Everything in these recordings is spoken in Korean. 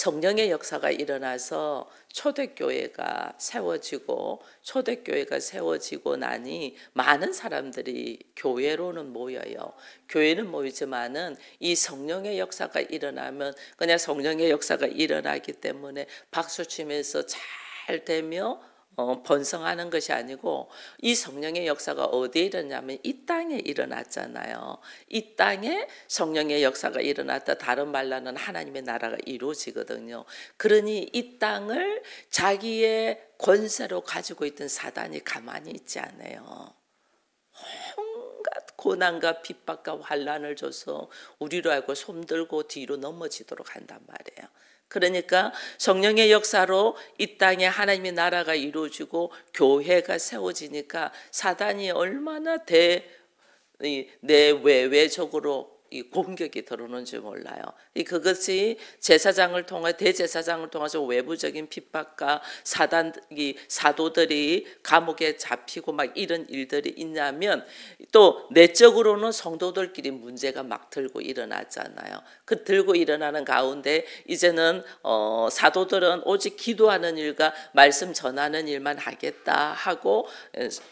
성령의 역사가 일어나서 초대교회가 세워지고 초대교회가 세워지고 나니 많은 사람들이 교회로는 모여요. 교회는 모이지만은 이 성령의 역사가 일어나면 그냥 성령의 역사가 일어나기 때문에 박수치면서 잘 되며 번성하는 것이 아니고 이 성령의 역사가 어디에 일어나냐면 이 땅에 일어났잖아요. 이 땅에 성령의 역사가 일어났다. 다른 말로는 하나님의 나라가 이루어지거든요. 그러니 이 땅을 자기의 권세로 가지고 있던 사단이 가만히 있지 않아요. 온갖 고난과 핍박과 환난을 줘서 우리로 알고 손들고 뒤로 넘어지도록 한단 말이에요. 그러니까 성령의 역사로 이 땅에 하나님의 나라가 이루어지고 교회가 세워지니까 사단이 얼마나 내외적으로 이 공격이 들어오는지 몰라요. 그것이 제사장을 통해 대제사장을 통해서 외부적인 핍박과 사도들이 감옥에 잡히고 막 이런 일들이 있냐면 또 내적으로는 성도들끼리 문제가 막 들고 일어나잖아요. 그 들고 일어나는 가운데 이제는 사도들은 오직 기도하는 일과 말씀 전하는 일만 하겠다 하고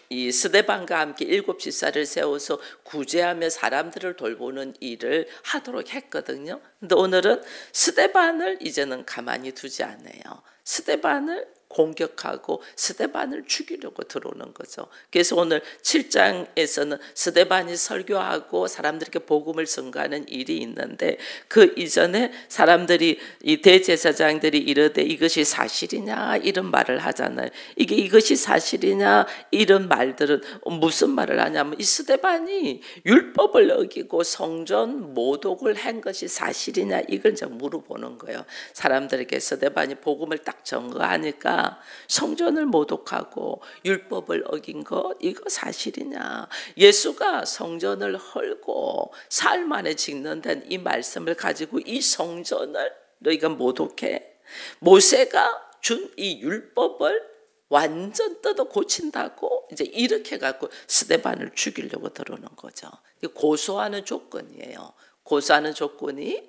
이 스데반과 함께 7 집사를 세워서 구제하며 사람들을 돌보는 일을 하도록 했거든요. 근데 오늘은 스데반을 이제는 가만히 두지 않아요. 스데반을 공격하고 스데반을 죽이려고 들어오는 거죠. 그래서 오늘 7장에서는 스데반이 설교하고 사람들에게 복음을 전가하는 일이 있는데 그 이전에 사람들이 이 대제사장들이 이르되 이것이 사실이냐 이런 말을 하잖아요. 이것이 사실이냐 이런 말들은 무슨 말을 하냐면 이 스데반이 율법을 어기고 성전 모독을 한 것이 사실이냐 이걸 이제 물어보는 거예요. 사람들에게 스데반이 복음을 딱 전가하니까 성전을 모독하고 율법을 어긴 것 이거 사실이냐. 예수가 성전을 헐고 사흘 만에 짓는다는 이 말씀을 가지고 이 성전을 너희가 모독해. 모세가 준 이 율법을 완전 뜯어 고친다고 이제 이렇게 갖고 스데반을 죽이려고 들어오는 거죠. 고소하는 조건이에요. 고소하는 조건이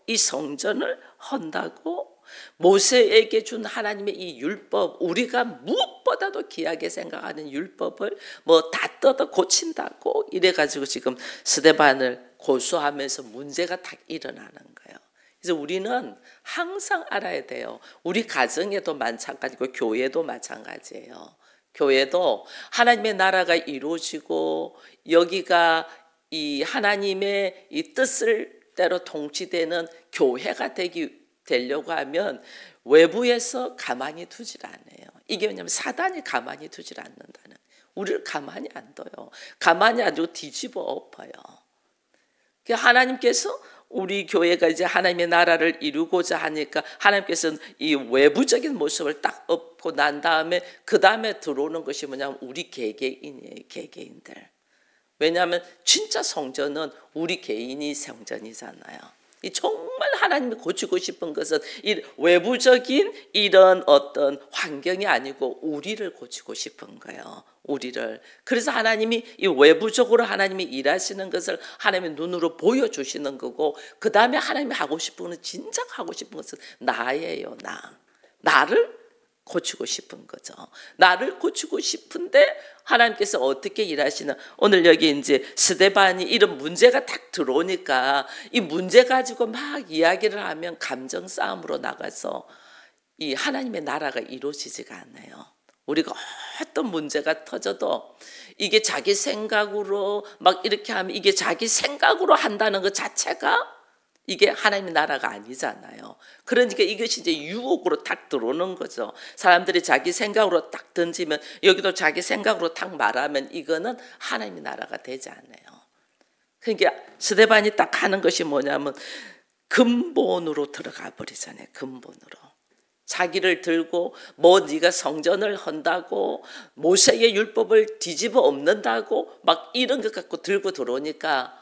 이 성전을 헌다고 모세에게 준 하나님의 이 율법 우리가 무엇보다도 귀하게 생각하는 율법을 다 뜯어 고친다고 이래가지고 지금 스데반을 고소하면서 문제가 딱 일어나는 거예요. 그래서 우리는 항상 알아야 돼요. 우리 가정에도 마찬가지고 교회도 마찬가지예요. 교회도 하나님의 나라가 이루어지고 여기가 이 하나님의 이 뜻을 대로 통치되는 교회가 되려고 하면 외부에서 가만히 두질 않아요. 이게 왜냐하면 사단이 가만히 두질 않는다는. 우리를 가만히 안 둬요. 가만히 안 두고 뒤집어 엎어요. 하나님께서 우리 교회가 이제 하나님의 나라를 이루고자 하니까 하나님께서는 이 외부적인 모습을 딱 엎고 난 다음에 그 다음에 들어오는 것이 뭐냐면 우리 개개인이에요. 개개인들. 왜냐하면 진짜 성전은 우리 개인이 성전이잖아요. 정말 하나님이 고치고 싶은 것은 이 외부적인 이런 어떤 환경이 아니고 우리를 고치고 싶은 거예요. 우리를. 그래서 하나님이 이 외부적으로 하나님이 일하시는 것을 하나님의 눈으로 보여주시는 거고 그 다음에 하나님이 하고 싶은 것은 진짜 하고 싶은 것은 나예요. 나를 고치고 싶은 거죠. 나를 고치고 싶은데 하나님께서 어떻게 일하시나. 오늘 여기 이제 스데반이 이런 문제가 딱 들어오니까 이 문제 가지고 막 이야기를 하면 감정 싸움으로 나가서 이 하나님의 나라가 이루어지지가 않아요. 우리가 어떤 문제가 터져도 이게 자기 생각으로 막 이렇게 하면 이게 자기 생각으로 한다는 것 자체가 이게 하나님의 나라가 아니잖아요. 그러니까 이것이 이제 유혹으로 탁 들어오는 거죠. 사람들이 자기 생각으로 딱 던지면 여기도 자기 생각으로 탁 말하면 이거는 하나님의 나라가 되지 않아요. 그러니까 스데반이 딱 하는 것이 뭐냐면 근본으로 들어가 버리잖아요. 근본으로. 자기를 들고 네가 성전을 헌다고 모세의 율법을 뒤집어 엎는다고 막 이런 것 갖고 들고 들어오니까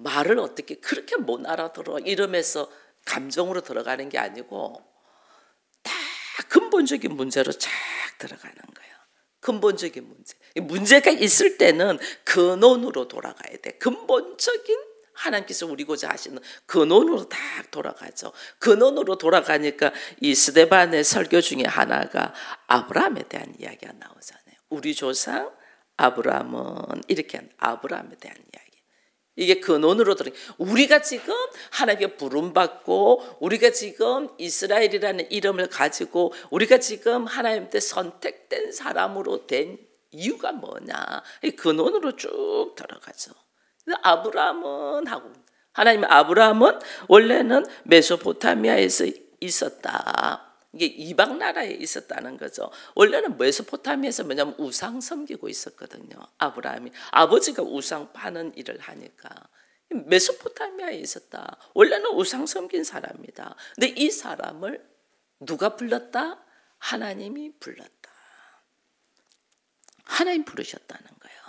말을 어떻게 그렇게 못 알아들어 이러면서 감정으로 들어가는 게 아니고 다 근본적인 문제로 쫙 들어가는 거예요. 근본적인 문제. 문제가 있을 때는 근원으로 돌아가야 돼. 근본적인 하나님께서 우리고자 하시는 근원으로 딱 돌아가죠. 근원으로 돌아가니까 이 스데반의 설교 중에 하나가 아브라함에 대한 이야기가 나오잖아요. 우리 조상 아브라함은 이렇게 아브라함에 대한 이야기. 이게 근원으로 들어. 우리가 지금 하나님께 부름받고 우리가 지금 이스라엘이라는 이름을 가지고 우리가 지금 하나님께 선택된 사람으로 된 이유가 뭐냐? 이 근원으로 쭉 들어가죠. 아브라함은 하고 하나님 아브라함은 원래는 메소포타미아에서 있었다. 이게 이방 나라에 있었다는 거죠. 원래는 메소포타미아에서 뭐냐면 우상 섬기고 있었거든요. 아브라함이 아버지가 우상 파는 일을 하니까 메소포타미아에 있었다. 원래는 우상 섬긴 사람이다. 근데 이 사람을 누가 불렀다? 하나님이 불렀다. 하나님 부르셨다는 거예요.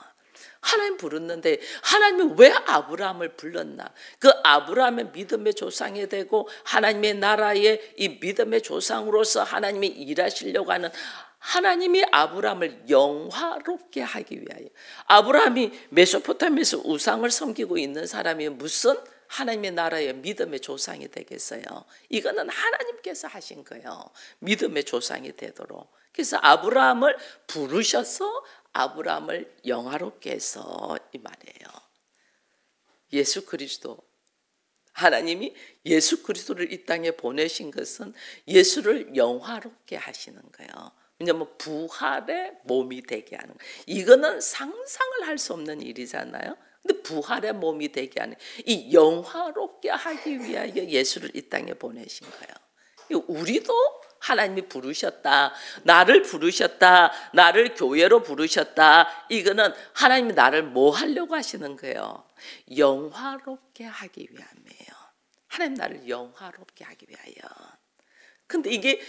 하나님 부르는데 하나님이 왜 아브라함을 불렀나? 그 아브라함의 믿음의 조상이 되고 하나님의 나라의 이 믿음의 조상으로서 하나님이 일하시려고 하는 하나님이 아브라함을 영화롭게 하기 위하여 아브라함이 메소포타미아에서 우상을 섬기고 있는 사람이 무슨 하나님의 나라의 믿음의 조상이 되겠어요? 이거는 하나님께서 하신 거예요. 믿음의 조상이 되도록. 그래서 아브라함을 부르셔서 아브라함을 영화롭게 해서 이 말이에요. 예수 그리스도 하나님이 예수 그리스도를 이 땅에 보내신 것은 예수를 영화롭게 하시는 거예요. 왜냐하면 부활의 몸이 되게 하는 거예요. 이거는 상상을 할 수 없는 일이잖아요. 근데 부활의 몸이 되게 하는 이 영화롭게 하기 위하여 예수를 이 땅에 보내신 거예요. 우리도 하나님이 부르셨다. 나를 부르셨다. 나를 교회로 부르셨다. 이거는 하나님이 나를 뭐 하려고 하시는 거예요? 영화롭게 하기 위함이에요. 하나님 나를 영화롭게 하기 위하여. 근데 이게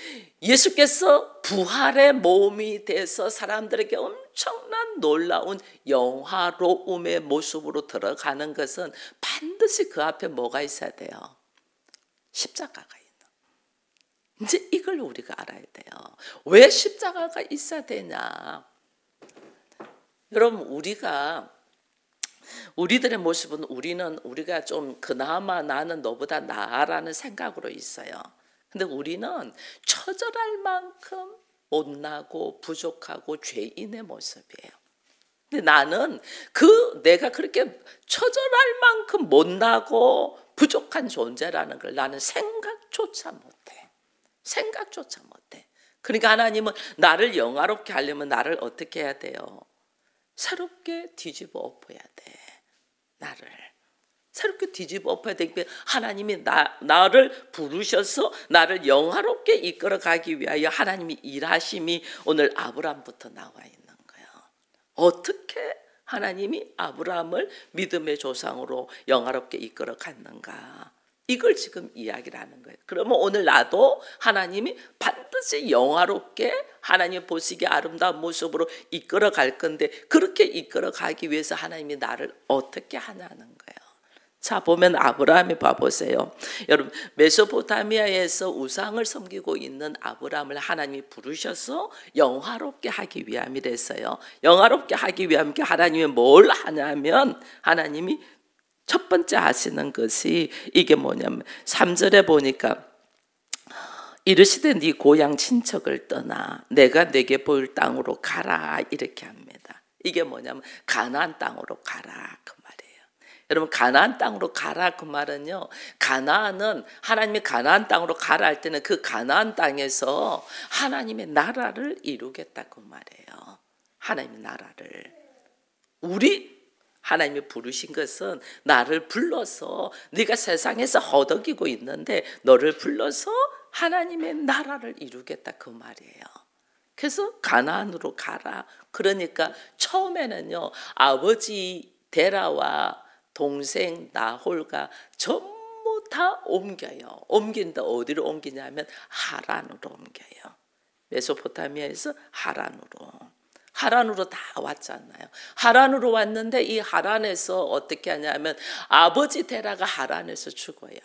예수께서 부활의 몸이 돼서 사람들에게 엄청난 놀라운 영화로움의 모습으로 들어가는 것은 반드시 그 앞에 뭐가 있어야 돼요? 십자가가 있는. 이제 이걸 우리가 알아야 돼요. 왜 십자가가 있어야 되냐? 여러분 우리들의 모습은 우리가 좀 그나마 나는 너보다 나아라는 생각으로 있어요. 근데 우리는 처절할 만큼 못나고 부족하고 죄인의 모습이에요. 근데 나는 내가 그렇게 처절할 만큼 못나고 부족한 존재라는 걸 나는 생각조차 못해. 생각조차 못해. 그러니까 하나님은 나를 영화롭게 하려면 나를 어떻게 해야 돼요? 새롭게 뒤집어 엎어야 돼. 나를 새롭게 뒤집어 엎어야 되기 때문에 하나님이 나를 부르셔서 나를 영화롭게 이끌어가기 위하여 하나님이 일하심이 오늘 아브라함부터 나와 있는 거예요. 어떻게 하나님이 아브라함을 믿음의 조상으로 영화롭게 이끌어 갔는가? 이걸 지금 이야기를 하는 거예요. 그러면 오늘 나도 하나님이 반드시 영화롭게 하나님 보시기에 아름다운 모습으로 이끌어 갈 건데 그렇게 이끌어 가기 위해서 하나님이 나를 어떻게 하냐는 거예요. 자, 보면 아브라함이 봐보세요. 여러분 메소포타미아에서 우상을 섬기고 있는 아브라함을 하나님이 부르셔서 영화롭게 하기 위함이랬어요. 영화롭게 하기 위함 하나님이 뭘 하냐면 하나님이 첫 번째 하시는 것이 이게 뭐냐면 3절에 보니까 이르시되 네 고향 친척을 떠나 내가 내게 보일 땅으로 가라 이렇게 합니다. 이게 뭐냐면 가나안 땅으로 가라 그 말이에요. 여러분 가나안 땅으로 가라 그 말은요. 가나안은 하나님이 가나안 땅으로 가라 할 때는 그 가나안 땅에서 하나님의 나라를 이루겠다 그 말이에요. 하나님의 나라를 하나님이 부르신 것은 나를 불러서 네가 세상에서 허덕이고 있는데 너를 불러서 하나님의 나라를 이루겠다 그 말이에요. 그래서 가나안으로 가라. 그러니까 처음에는요 아버지 데라와 동생 나홀과 전부 다 옮겨요. 옮긴다. 어디로 옮기냐면 하란으로 옮겨요. 메소포타미아에서 하란으로 다 왔잖아요. 하란으로 왔는데 이 하란에서 어떻게 하냐면 아버지 데라가 하란에서 죽어요.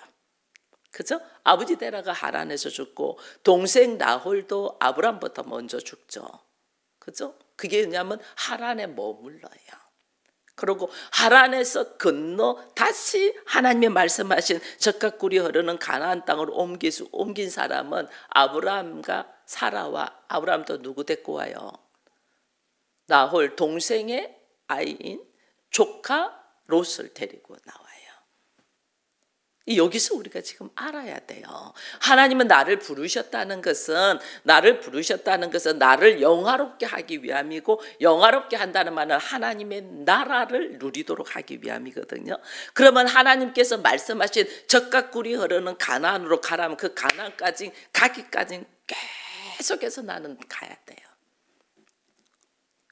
그죠? 아버지 데라가 하란에서 죽고 동생 나홀도 아브람부터 먼저 죽죠. 그죠? 그게 뭐냐면 하란에 머물러요. 그리고 하란에서 건너 다시 하나님의 말씀하신 젖과 꿀이 흐르는 가나안 땅으로 옮긴 사람은 아브라함과 사라와, 아브라함도 누구 데리고 와요? 나홀 동생의 아이인 조카 롯을 데리고 나와요. 여기서 우리가 지금 알아야 돼요. 하나님은 나를 부르셨다는 것은 나를 영화롭게 하기 위함이고, 영화롭게 한다는 말은 하나님의 나라를 누리도록 하기 위함이거든요. 그러면 하나님께서 말씀하신 젖과 꿀이 흐르는 가나안으로 가라면 그 가나안까지 가기까지 계속해서 나는 가야 돼요.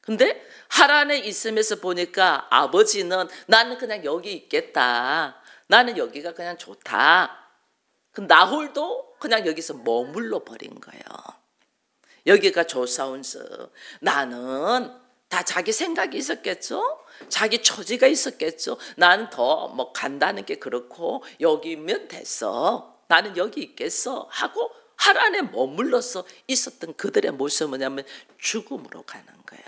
근데 하란에 있으면서 보니까 아버지는 나는 그냥 여기 있겠다, 나는 여기가 그냥 좋다. 그 나홀도 그냥 여기서 머물러 버린 거예요. 여기가 좋사온스. 나는 다 자기 생각이 있었겠죠? 자기 처지가 있었겠죠? 나는 더 뭐 간다는 게 그렇고 여기면 됐어, 나는 여기 있겠어 하고 하란에 머물러서 있었던 그들의 모습은 뭐냐면 죽음으로 가는 거예요.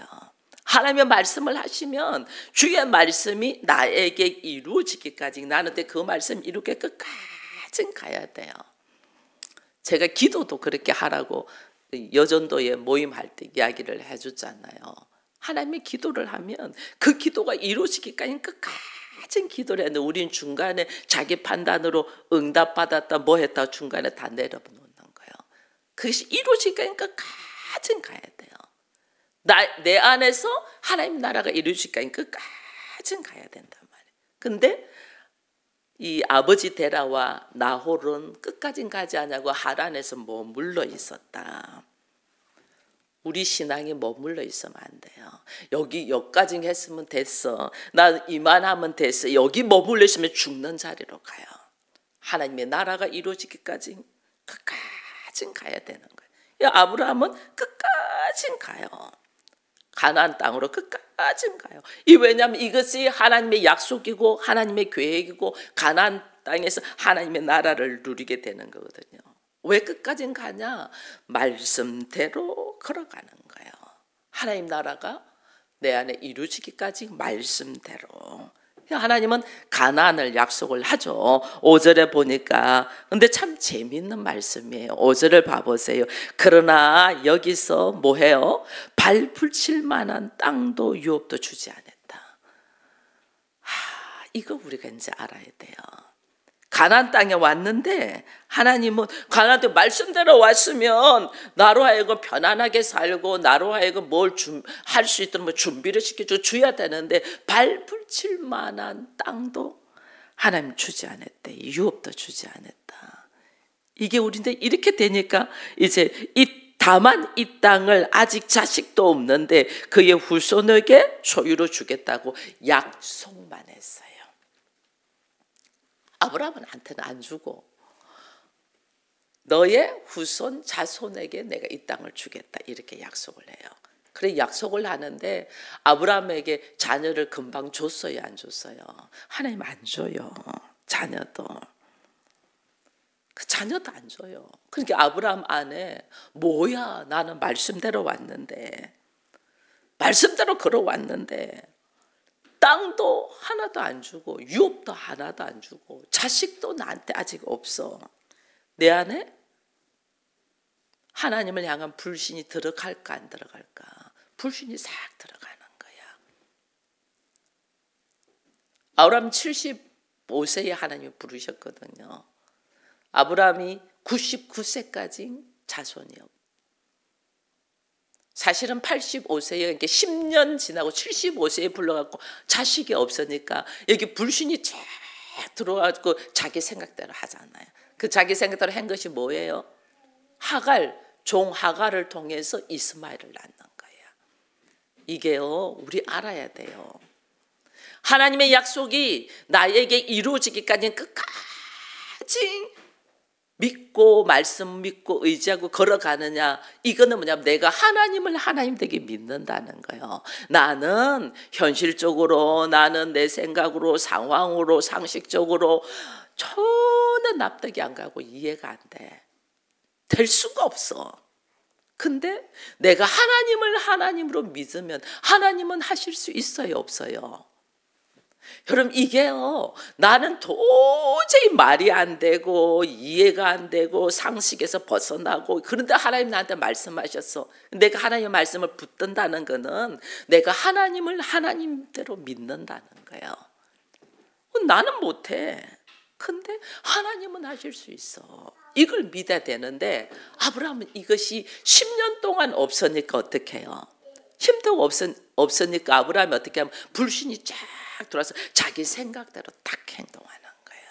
하나님의 말씀을 하시면 주의 말씀이 나에게 이루어지기까지, 나는 그 말씀 이루게 끝까지 가야 돼요. 제가 기도도 그렇게 하라고 여전도에 모임할 때 이야기를 해주잖아요. 하나님의 기도를 하면 그 기도가 이루어지기까지 끝까지 기도를 했는데, 우린 중간에 자기 판단으로 응답받았다 뭐 했다 중간에 다 내려놓는 거예요. 그것이 이루어지기까지 끝까지 가야 돼요. 내 안에서 하나님 나라가 이루어지기까지 끝까지 가야 된단 말이에요. 근데 이 아버지 데라와 나홀은 끝까지 가지 않냐고 하란에서 머물러 있었다. 우리 신앙이 머물러 있으면 안 돼요. 여기까지 했으면 됐어, 나 이만하면 됐어, 여기 머물러 있으면 죽는 자리로 가요. 하나님의 나라가 이루어지기까지 끝까지 가야 되는 거예요. 아브라함은 끝까지 가요. 가나안 땅으로 끝까지 가요. 왜냐하면 이것이 하나님의 약속이고 하나님의 계획이고 가나안 땅에서 하나님의 나라를 누리게 되는 거거든요. 왜 끝까지 가냐? 말씀대로 걸어가는 거예요. 하나님 나라가 내 안에 이루어지기까지 말씀대로. 하나님은 가나안을 약속을 하죠. 5절에 보니까. 근데 참 재밌는 말씀이에요. 5절을 봐보세요. 그러나 여기서 뭐해요? 발 붙일 만한 땅도 유업도 주지 않았다. 이거 우리가 이제 알아야 돼요. 가나안 땅에 왔는데 하나님은 가나안 땅 말씀대로 왔으면 나로 하여금 편안하게 살고 나로 하여금 뭘 할 수 있도록 준비를 시켜줘야 되는데 발 붙일 만한 땅도 하나님 주지 않았대. 유업도 주지 않았다. 이게 우리인데 이렇게 되니까 이제 다만 이 땅을 아직 자식도 없는데 그의 후손에게 소유로 주겠다고 약속만 했어요. 아브라함한테는 안 주고 너의 후손 자손에게 내가 이 땅을 주겠다 이렇게 약속을 해요. 그래 약속을 하는데 아브라함에게 자녀를 금방 줬어요, 안 줬어요? 하나님 안 줘요. 자녀도 안 줘요. 그러니까 아브라함 안에 뭐야, 나는 말씀대로 왔는데, 말씀대로 걸어왔는데 땅도 하나도 안 주고 유업도 하나도 안 주고 자식도 나한테 아직 없어. 내 안에 하나님을 향한 불신이 들어갈까 안 들어갈까? 불신이 싹 들어가는 거야. 아브라함 75세에 하나님이 부르셨거든요. 아브라함이 99세까지 자손이요. 사실은 85세에 그러니까 10년 지나고 75세에 불러갖고 자식이 없으니까 여기 불신이 쫙 들어와가지고 자기 생각대로 하잖아요. 그 자기 생각대로 한 것이 뭐예요? 종 하갈을 통해서 이스마엘을 낳는 거예요. 이게요, 우리 알아야 돼요. 하나님의 약속이 나에게 이루어지기까지는 끝까지 믿고 말씀 믿고 의지하고 걸어가느냐, 이거는 뭐냐면 내가 하나님을 하나님 되게 믿는다는 거예요. 나는 현실적으로, 나는 내 생각으로, 상황으로, 상식적으로 전혀 납득이 안 가고 이해가 안 돼. 될 수가 없어. 근데 내가 하나님을 하나님으로 믿으면 하나님은 하실 수 있어요, 없어요? 여러분 이게요, 나는 도저히 말이 안 되고 이해가 안 되고 상식에서 벗어나고, 그런데 하나님 나한테 말씀하셨어. 내가 하나님의 말씀을 붙든다는 거는 내가 하나님을 하나님대로 믿는다는 거예요. 나는 못해. 근데 하나님은 하실 수 있어. 이걸 믿어야 되는데 아브라함은 이것이 10년 동안 없으니까 어떻게 해요? 힘도 없으니까 아브라함이 어떻게 하면 불신이 쫙 들어와서 자기 생각대로 딱 행동하는 거예요.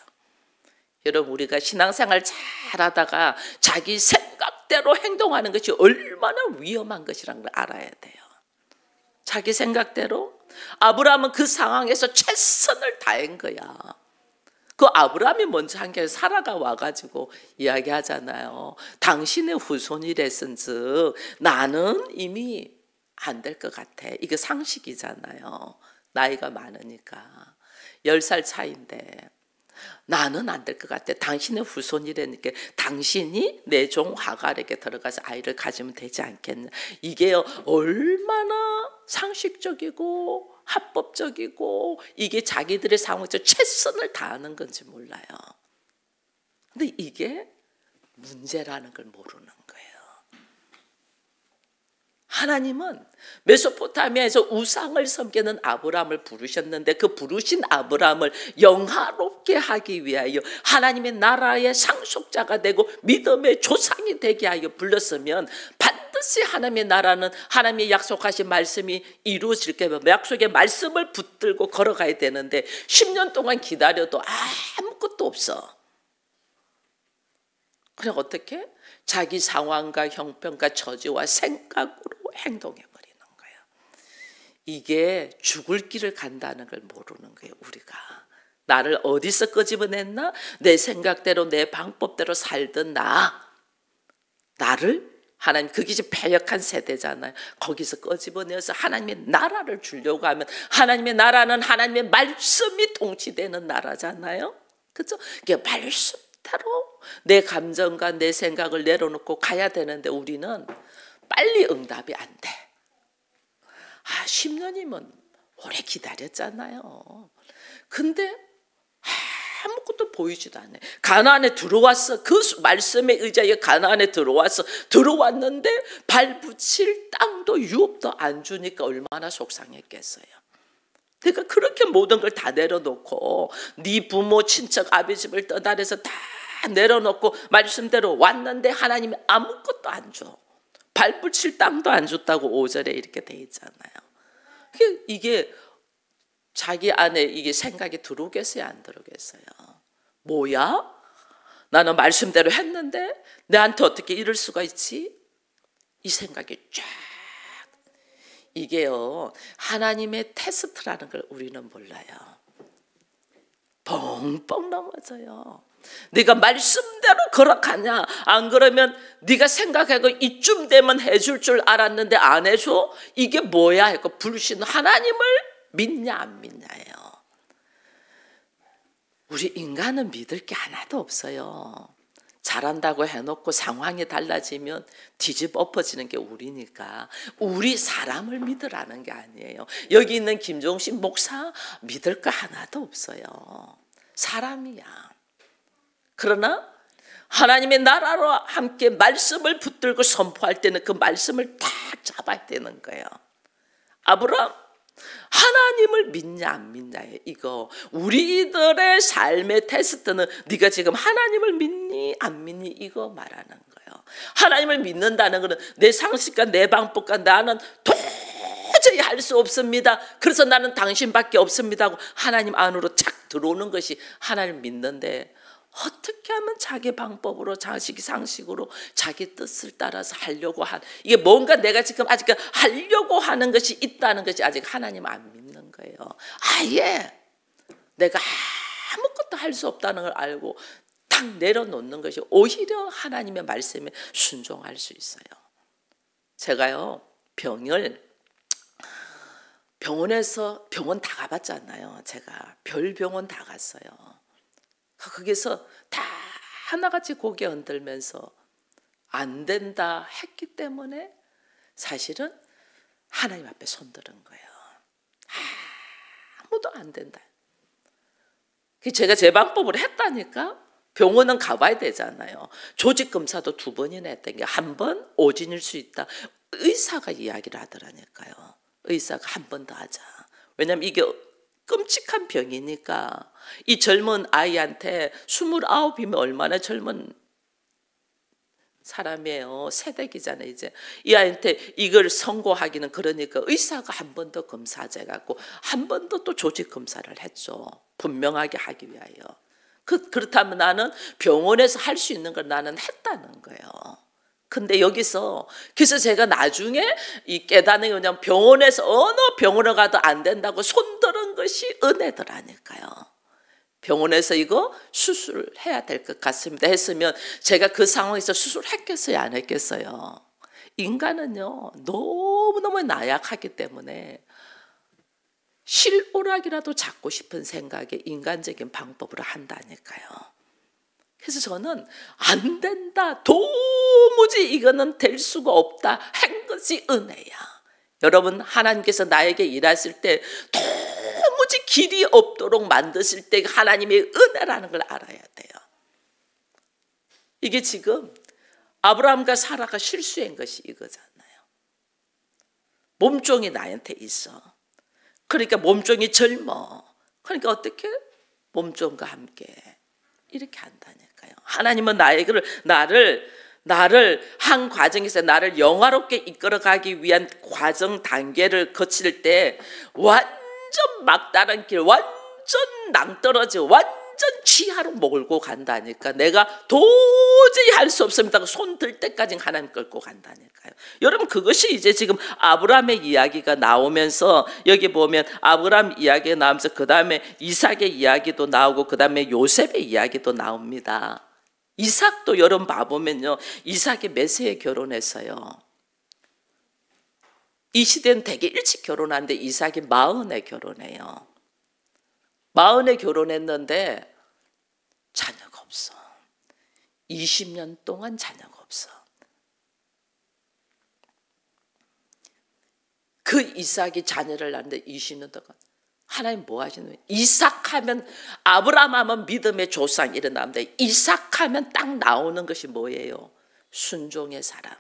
여러분 우리가 신앙생활 잘하다가 자기 생각대로 행동하는 것이 얼마나 위험한 것이라는 걸 알아야 돼요. 자기 생각대로 아브라함은 그 상황에서 최선을 다한 거야. 그 아브라함이 먼저 한 게 사라가 와가지고 이야기하잖아요. 당신의 후손이랬은즉 나는 이미 안 될 것 같아. 이게 상식이잖아요. 나이가 많으니까 10살 차이인데 나는 안 될 것 같아. 당신의 후손이라니까 당신이 내 종 하갈에게 들어가서 아이를 가지면 되지 않겠냐. 이게 얼마나 상식적이고 합법적이고 이게 자기들의 상황에서 최선을 다하는 건지 몰라요. 근데 이게 문제라는 걸 모르는 거예요. 하나님은 메소포타미아에서 우상을 섬기는 아브라함을 부르셨는데 그 부르신 아브라함을 영화롭게 하기 위하여 하나님의 나라의 상속자가 되고 믿음의 조상이 되게 하여 불렀으면 반드시 하나님의 나라는 하나님의 약속하신 말씀이 이루어질 거면 약속의 말씀을 붙들고 걸어가야 되는데 10년 동안 기다려도 아무것도 없어. 그래 어떻게? 자기 상황과 형편과 처지와 생각으로 행동해버리는 거예요. 이게 죽을 길을 간다는 걸 모르는 거예요. 우리가 나를 어디서 끄집어냈나? 내 생각대로 내 방법대로 살던 나를 하나님, 그게 이제 패역한 세대잖아요. 거기서 끄집어내서 하나님의 나라를 주려고 하면 하나님의 나라는 하나님의 말씀이 통치되는 나라잖아요. 그렇죠? 이게 말씀대로 내 감정과 내 생각을 내려놓고 가야 되는데 우리는 빨리 응답이 안 돼. 10년이면 오래 기다렸잖아요. 근데 아무것도 보이지도 않네. 가나안에 들어왔어. 그 말씀에 의지하여 가나안에 들어왔는데 발붙일 땅도 유업도 안 주니까 얼마나 속상했겠어요. 내가 그렇게 모든 걸 다 내려놓고 네 부모 친척 아버지를 떠나서 다 내려놓고 말씀대로 왔는데 하나님이 아무것도 안 줘. 발붙일 땅도 안 줬다고 5절에 이렇게 돼 있잖아요. 이게 자기 안에 이게 생각이 들어오겠어요, 안 들어오겠어요? 뭐야? 나는 말씀대로 했는데 내한테 어떻게 이럴 수가 있지? 이 생각이 쫙. 이게요, 하나님의 테스트라는 걸 우리는 몰라요. 뻥뻥 넘어져요. 네가 말씀대로 걸어가냐? 안 그러면 네가 생각하고 이쯤 되면 해줄 줄 알았는데 안 해줘? 이게 뭐야? 하고 불신. 하나님을 믿냐 안 믿냐예요. 우리 인간은 믿을 게 하나도 없어요. 잘한다고 해놓고 상황이 달라지면 뒤집어 엎어지는 게 우리니까 우리 사람을 믿으라는 게 아니에요. 여기 있는 김종신 목사 믿을 거 하나도 없어요. 사람이야. 그러나 하나님의 나라로 함께 말씀을 붙들고 선포할 때는 그 말씀을 딱 잡아야 되는 거예요. 아브라함, 하나님을 믿냐 안 믿냐예요. 이거 우리들의 삶의 테스트는 네가 지금 하나님을 믿니 안 믿니 이거 말하는 거예요. 하나님을 믿는다는 것은 내 상식과 내 방법과 나는 도저히 할 수 없습니다. 그래서 나는 당신밖에 없습니다 하고 하나님 안으로 착 들어오는 것이 하나님을 믿는데 어떻게 하면 자기 방법으로 자기 상식으로 자기 뜻을 따라서 하려고 이게 뭔가 내가 지금 아직 하려고 하는 것이 있다는 것이 아직 하나님 안 믿는 거예요. 아예 내가 아무것도 할 수 없다는 걸 알고 딱 내려놓는 것이 오히려 하나님의 말씀에 순종할 수 있어요. 제가요 병원 다 가봤잖아요. 제가 별병원 다 갔어요. 거기서 다 하나같이 고개 흔들면서 안 된다 했기 때문에 사실은 하나님 앞에 손들은 거예요. 아무도 안 된다. 제가 제 방법으로 했다니까. 병원은 가봐야 되잖아요. 조직검사도 2번이나 했던 게 한 번 오진일 수 있다. 의사가 이야기를 하더라니까요. 의사가 한 번 더 하자. 왜냐면 이게 끔찍한 병이니까. 이 젊은 아이한테 29이면 얼마나 젊은 사람이에요. 새댁이잖아요. 이제 이 아이한테 이걸 선고하기는 그러니까 의사가 한 번 더 검사하자 해갖고 한 번 더 또 조직 검사를 했죠. 분명하게 하기 위하여. 그렇다면 나는 병원에서 할 수 있는 걸 나는 했다는 거예요. 근데 여기서 그래서 제가 나중에 이 깨닫는 게 뭐냐면 병원에서 어느 병원을 가도 안 된다고 손드는 것이 은혜더라니까요. 병원에서 이거 수술해야 될 것 같습니다 했으면 제가 그 상황에서 수술했겠어요, 안 했겠어요? 인간은요 너무너무 나약하기 때문에 실오락이라도 잡고 싶은 생각에 인간적인 방법으로 한다니까요. 그래서 저는 안 된다, 도무지 이거는 될 수가 없다 한 것이 은혜야. 여러분, 하나님께서 나에게 일하실 때 도무지 길이 없도록 만드실 때 하나님의 은혜라는 걸 알아야 돼요. 이게 지금 아브라함과 사라가 실수한 것이 이거잖아요. 몸종이 나한테 있어. 그러니까 몸종이 젊어. 그러니까 어떻게? 몸종과 함께 이렇게 한다니까요. 하나님은 나를 한 과정에서 나를 영화롭게 이끌어가기 위한 과정 단계를 거칠 때 완전 막다른 길, 완전 낭떠러지, 완전 지하로 몰고 간다니까. 내가 도저히 할 수 없습니다. 손 들 때까지 하나님 끌고 간다니까요. 여러분, 그것이 이제 지금 아브라함의 이야기가 나오면서 여기 보면 아브라함 이야기가 나오면서 그 다음에 이삭의 이야기도 나오고 그 다음에 요셉의 이야기도 나옵니다. 이삭도 여러분 봐보면요, 이삭이 몇 세에 결혼했어요? 이 시대는 되게 일찍 결혼하는데 이삭이 40에 결혼해요. 40에 결혼했는데 자녀가 없어. 20년 동안 자녀가 없어. 그 이삭이 자녀를 낳는데 20년 동안 하나님 뭐 하시는 거예요? 이삭하면, 아브라함 하면 믿음의 조상 일어나는데 이삭하면 딱 나오는 것이 뭐예요? 순종의 사람.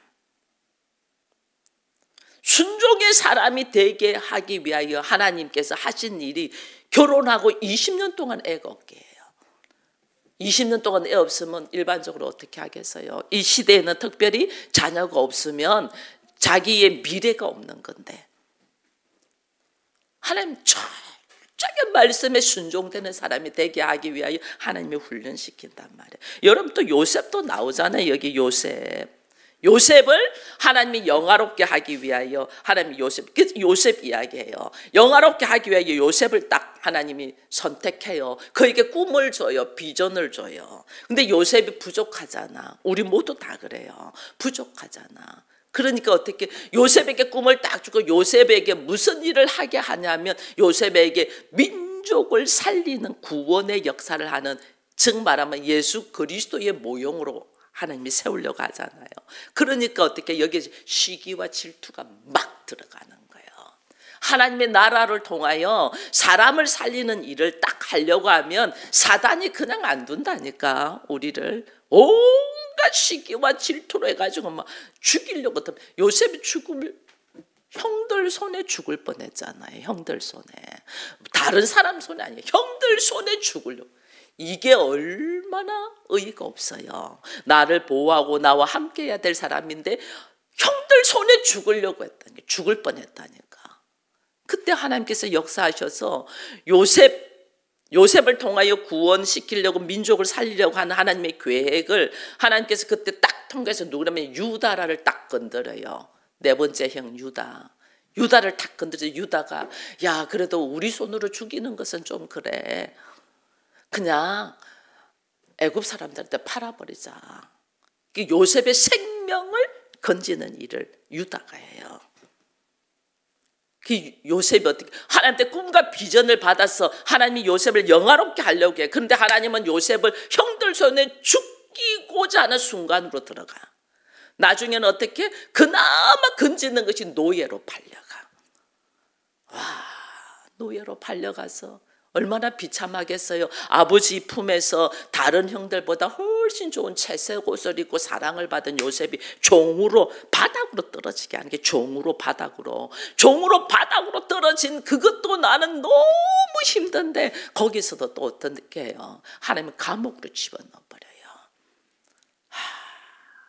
순종의 사람이 되게 하기 위하여 하나님께서 하신 일이 결혼하고 20년 동안 애가 없게 해요. 20년 동안 애 없으면 일반적으로 어떻게 하겠어요? 이 시대에는 특별히 자녀가 없으면 자기의 미래가 없는 건데, 하나님 철저하게 말씀에 순종되는 사람이 되게 하기 위하여 하나님이 훈련시킨단 말이에요. 여러분, 또 요셉도 나오잖아요. 여기 요셉을 하나님이 영화롭게 하기 위하여 하나님이 요셉 이야기해요. 영화롭게 하기 위하여 요셉을 딱 하나님이 선택해요. 그에게 꿈을 줘요. 비전을 줘요. 근데 요셉이 부족하잖아. 우리 모두 다 그래요. 부족하잖아. 그러니까 어떻게 요셉에게 꿈을 딱 주고 요셉에게 무슨 일을 하게 하냐면 요셉에게 민족을 살리는 구원의 역사를 하는, 즉 말하면 예수 그리스도의 모형으로 하나님이 세우려고 하잖아요. 그러니까 어떻게 여기에 시기와 질투가 막 들어가는 거예요. 하나님의 나라를 통하여 사람을 살리는 일을 딱 하려고 하면 사단이 그냥 안 둔다니까. 우리를 온갖 시기와 질투로 해가지고 막 죽이려고. 요셉이 죽음을 형들 손에 죽을 뻔했잖아요. 형들 손에. 다른 사람 손에 아니에요. 형들 손에 죽으려고. 이게 얼마나 의의가 없어요. 나를 보호하고 나와 함께 해야 될 사람인데 형들 손에 죽으려고 했다니, 죽을 뻔했다니까. 그때 하나님께서 역사하셔서 요셉을 통하여 구원시키려고 민족을 살리려고 하는 하나님의 계획을 하나님께서 그때 딱 통과해서 누구냐면 유다를 딱 건드려요. 네 번째 형 유다를 딱 건드려서 유다가, 야, 그래도 우리 손으로 죽이는 것은 좀 그래. 그냥 애굽 사람들한테 팔아버리자. 요셉의 생명을 건지는 일을 유다가 해요. 그 요셉이 어떻게 하나님한테 꿈과 비전을 받아서 하나님이 요셉을 영화롭게 하려고 해. 그런데 하나님은 요셉을 형들 손에 죽이고자 하는 순간으로 들어가. 나중에는 어떻게 그나마 건지는 것이 노예로 팔려가. 와, 노예로 팔려가서 얼마나 비참하겠어요. 아버지 품에서 다른 형들보다 훨씬 좋은 채색 옷을 입고 사랑을 받은 요셉이 종으로 바닥으로 떨어지게 하는 게 종으로 바닥으로 떨어진 그것도 나는 너무 힘든데 거기서도 또 어떻게 해요? 하나님은 감옥으로 집어넣어버려요.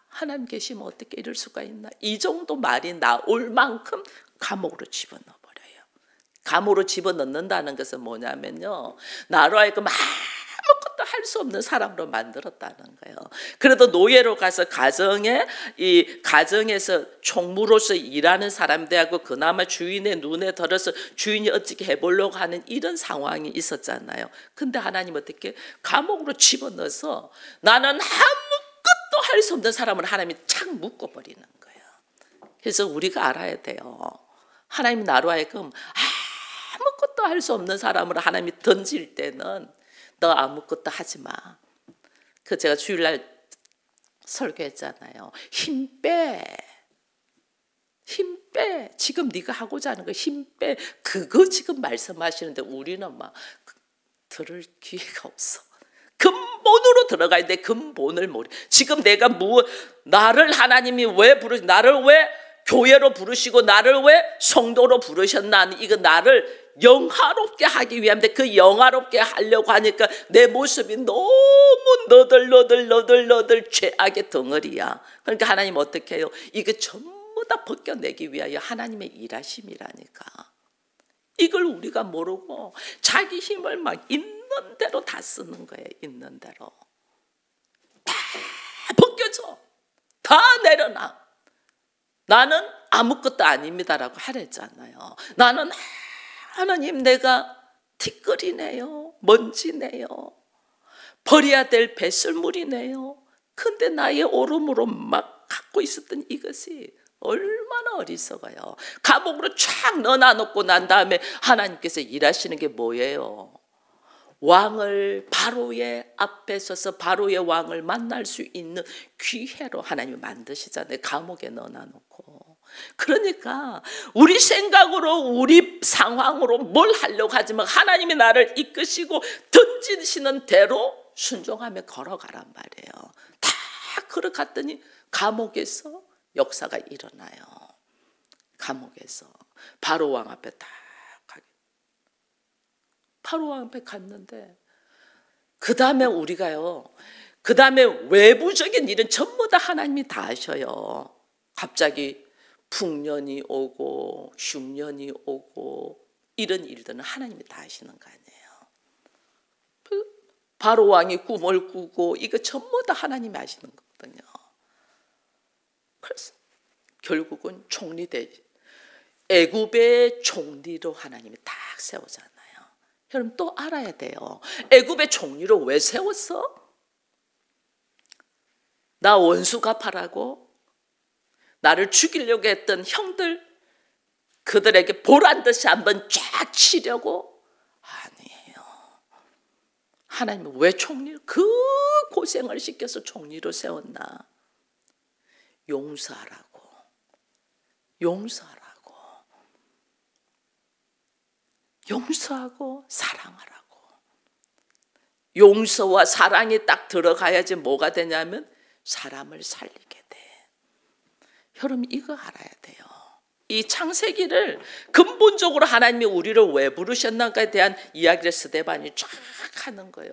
하나님 계시면 어떻게 이럴 수가 있나? 이 정도 말이 나올 만큼 감옥으로 집어넣어버려요. 감옥으로 집어넣는다는 것은 뭐냐면요, 나로 하여금 아무것도 할 수 없는 사람으로 만들었다는 거예요. 그래도 노예로 가서 가정에서 총무로서 일하는 사람들하고 그나마 주인의 눈에 들어서 주인이 어떻게 해보려고 하는 이런 상황이 있었잖아요. 근데 하나님 어떻게 감옥으로 집어넣어서 나는 아무것도 할 수 없는 사람을 하나님이 착 묶어버리는 거예요. 그래서 우리가 알아야 돼요. 하나님 나로 하여금 아무것도 할 수 없는 사람을 하나님이 던질 때는 너 아무것도 하지 마. 그 제가 주일날 설교했잖아요. 힘 빼. 지금 네가 하고자 하는 거 힘 빼. 그거 지금 말씀하시는데 우리는 막 들을 기회가 없어. 근본으로 들어가야 돼. 근본을 모르. 지금 내가 나를 하나님이 나를 왜 교회로 부르시고 나를 왜 성도로 부르셨나? 이거 나를 영화롭게 하기 위함인데 그 영화롭게 하려고 하니까 내 모습이 너무 너덜 죄악의 덩어리야. 그러니까 하나님 어떻게 해요? 이거 전부 다 벗겨내기 위하여 하나님의 일하심이라니까. 이걸 우리가 모르고 자기 힘을 막 있는 대로 다 쓰는 거예요. 있는 대로 다 벗겨져. 다 내려놔. 나는 아무것도 아닙니다라고 하랬잖아요. 나는 하나님 내가 티끌이네요. 먼지네요. 버려야 될 배설물이네요. 근데 나의 오름으로 막 갖고 있었던 이것이 얼마나 어리석어요. 감옥으로 쫙 넣어놓고 난 다음에 하나님께서 일하시는 게 뭐예요? 왕을 바로의 앞에 서서 바로의 왕을 만날 수 있는 기회로 하나님이 만드시잖아요. 감옥에 넣어놓고. 그러니까 우리 생각으로 우리 상황으로 뭘 하려고 하지만 하나님이 나를 이끄시고 던지시는 대로 순종하며 걸어가란 말이에요. 다 걸어갔더니 감옥에서 역사가 일어나요. 감옥에서 바로 왕 앞에 딱 바로 왕 앞에 갔는데 그 다음에 우리가요. 그 다음에 외부적인 일은 전부 다 하나님이 다 하셔요. 갑자기 풍년이 오고 흉년이 오고 이런 일들은 하나님이 다 하시는 거 아니에요. 바로 왕이 꿈을 꾸고 이거 전부 다 하나님이 하시는 거거든요. 그래서 결국은 애굽의 총리로 하나님이 딱 세우잖아요. 여러분 또 알아야 돼요. 애굽의 총리로 왜 세웠어? 나 원수 갚아라고? 나를 죽이려고 했던 형들 그들에게 보란 듯이 한번 쫙 치려고? 아니에요. 하나님은 왜 총리를 그 고생을 시켜서 총리로 세웠나? 용서하라고. 용서하고 사랑하라고. 용서와 사랑이 딱 들어가야지 뭐가 되냐면 사람을 살리게 돼. 여러분 이거 알아야 돼요. 이 창세기를 근본적으로 하나님이 우리를 왜 부르셨나에 대한 이야기를 스데반이 쫙 하는 거예요.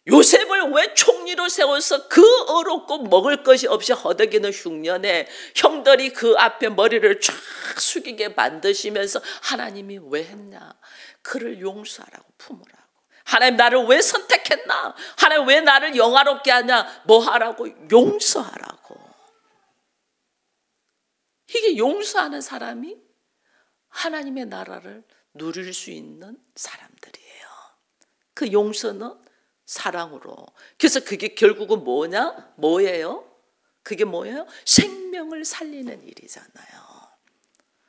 요셉을 왜 총리로 세워서 그 어렵고 먹을 것이 없이 허덕이는 흉년에 형들이 그 앞에 머리를 쫙 숙이게 만드시면서 하나님이 왜 했냐? 그를 용서하라고 품으라고. 하나님 나를 왜 선택했나? 하나님 왜 나를 영화롭게 하냐? 뭐 하라고? 용서하라고. 이게 용서하는 사람이 하나님의 나라를 누릴 수 있는 사람들이에요. 그 용서는 사랑으로. 그래서 그게 결국은 뭐예요? 그게 뭐예요? 생명을 살리는 일이잖아요.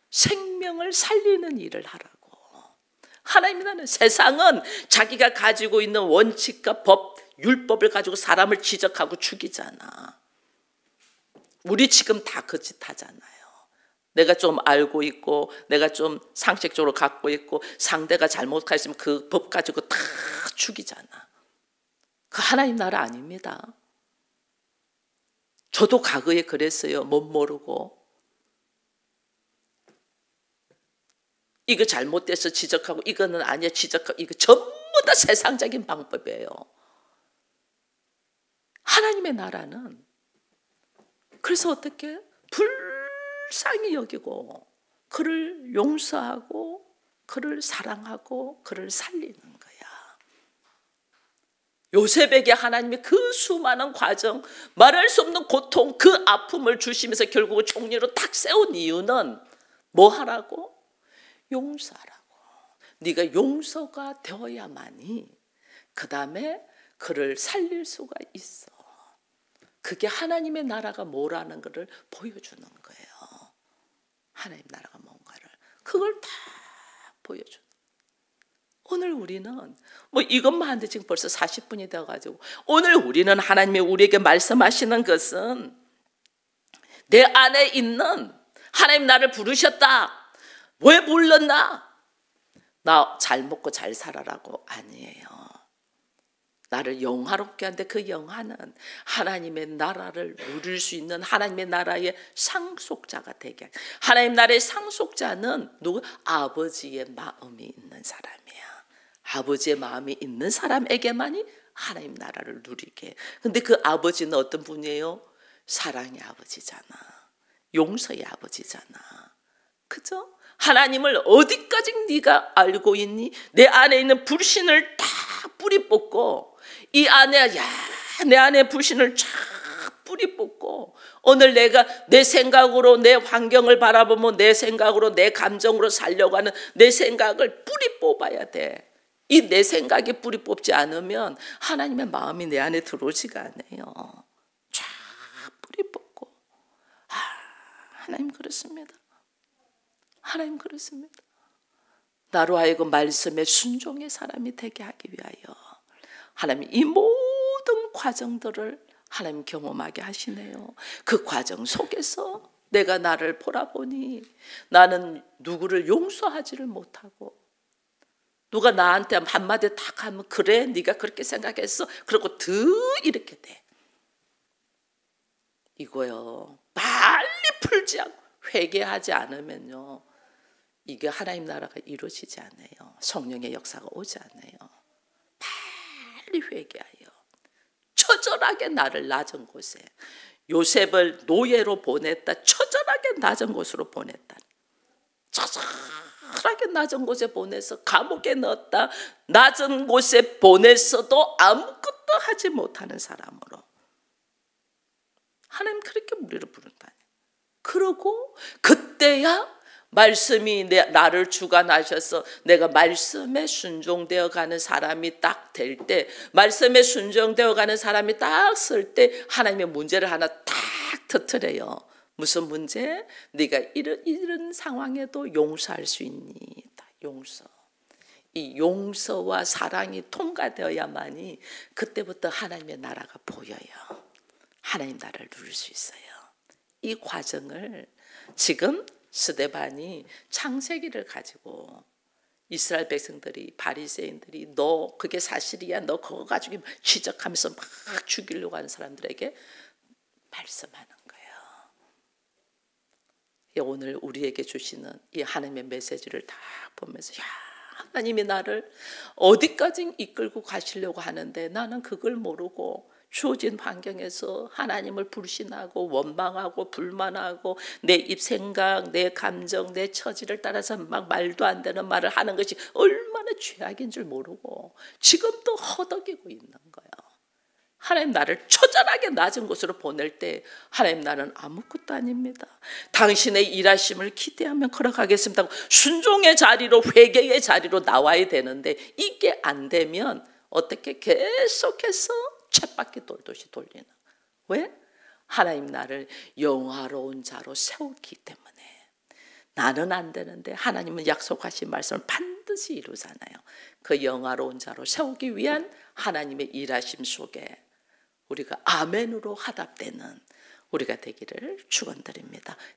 생명을 살리는 일을 하라고. 하나님은 세상은 자기가 가지고 있는 원칙과 법, 율법을 가지고 사람을 지적하고 죽이잖아. 우리 지금 다 그 짓 하잖아요. 내가 좀 알고 있고 내가 좀 상식적으로 갖고 있고 상대가 잘못했으면 그 법 가지고 다 죽이잖아. 그 하나님 나라 아닙니다. 저도 과거에 그랬어요. 못 모르고. 이거 잘못돼서 지적하고 이거는 아니야 지적하고 이거 전부 다 세상적인 방법이에요. 하나님의 나라는 그래서 어떻게 불쌍히 여기고 그를 용서하고 그를 사랑하고 그를 살리는 거야. 요셉에게 하나님이 그 수많은 과정, 말할 수 없는 고통, 그 아픔을 주시면서 결국 총리로 딱 세운 이유는 뭐 하라고? 용서하라고. 네가 용서가 되어야만이 그 다음에 그를 살릴 수가 있어. 그게 하나님의 나라가 뭐라는 것을 보여주는 거예요. 하나님 나라가 뭔가를 그걸 다 보여주는. 오늘 우리는 뭐 이것만 하는데 지금 벌써 40분이 되어가지고 오늘 우리는 하나님이 우리에게 말씀하시는 것은 내 안에 있는 하나님 나를 부르셨다. 왜 불렀나? 나 잘 먹고 잘 살아라고 아니에요. 나를 영화롭게 하는데 그 영화는 하나님의 나라를 누릴 수 있는 하나님의 나라의 상속자가 되게. 하나님 나라의 상속자는 누구? 아버지의 마음이 있는 사람이야. 아버지의 마음이 있는 사람에게만이 하나님 나라를 누리게. 근데 그 아버지는 어떤 분이에요? 사랑의 아버지잖아. 용서의 아버지잖아. 그죠? 하나님을 어디까지 네가 알고 있니? 내 안에 있는 불신을 다 뿌리 뽑고 이 안에 내 안에 불신을 쫙 뿌리 뽑고 오늘 내가 내 생각으로 내 환경을 바라보면 내 생각으로 내 감정으로 살려고 하는 내 생각을 뿌리 뽑아야 돼. 이 내 생각이 뿌리 뽑지 않으면 하나님의 마음이 내 안에 들어오지가 않아요. 쫙 뿌리 뽑고 하나님 그렇습니다. 하나님 그렇습니다. 나로 하여금 말씀에 순종의 사람이 되게 하기 위하여 하나님 이 모든 과정들을 하나님 경험하게 하시네요. 그 과정 속에서 내가 나를 보라보니 나는 누구를 용서하지를 못하고 누가 나한테 한마디 딱 하면 그래 네가 그렇게 생각했어 그러고 더 이렇게 돼. 이거요. 빨리 풀지 않고 회개하지 않으면요. 이게 하나님 나라가 이루어지지 않아요. 성령의 역사가 오지 않아요. 빨리 회개하여 처절하게 나를 낮은 곳에 요셉을 노예로 보냈다. 처절하게 낮은 곳으로 보냈다. 처절하게 낮은 곳에 보내서 감옥에 넣었다. 낮은 곳에 보냈어도 아무것도 하지 못하는 사람으로 하나님 그렇게 우리를 부른다니. 그러고 그때야 말씀이 나를 주관하셔서 내가 말씀에 순종되어 가는 사람이 딱 될 때 말씀에 순종되어 가는 사람이 딱 쓸 때 하나님의 문제를 하나 딱 터뜨려요. 무슨 문제? 네가 이런 상황에도 용서할 수 있니? 용서. 이 용서와 사랑이 통과되어야만이 그때부터 하나님의 나라가 보여요. 하나님 나라를 누릴 수 있어요. 이 과정을 지금 스데반이 창세기를 가지고 이스라엘 백성들이 바리새인들이 너 그게 사실이야 너 그거 가지고 지적하면서 막 죽이려고 하는 사람들에게 말씀하는 거예요. 오늘 우리에게 주시는 이 하나님의 메시지를 다 보면서 야 하나님이 나를 어디까지 이끌고 가시려고 하는데 나는 그걸 모르고 주어진 환경에서 하나님을 불신하고 원망하고 불만하고 내 입 생각, 내 감정, 내 처지를 따라서 막 말도 안 되는 말을 하는 것이 얼마나 죄악인 줄 모르고 지금도 허덕이고 있는 거예요. 하나님 나를 처절하게 낮은 곳으로 보낼 때 하나님 나는 아무것도 아닙니다. 당신의 일하심을 기대하며 걸어가겠습니다. 순종의 자리로 회개의 자리로 나와야 되는데 이게 안 되면 어떻게 계속해서 쳇바퀴 돌듯이 돌리는. 왜? 하나님 나를 영화로운 자로 세우기 때문에. 나는 안 되는데 하나님은 약속하신 말씀을 반드시 이루잖아요. 그 영화로운 자로 세우기 위한 하나님의 일하심 속에 우리가 아멘으로 화답되는 우리가 되기를 축원드립니다.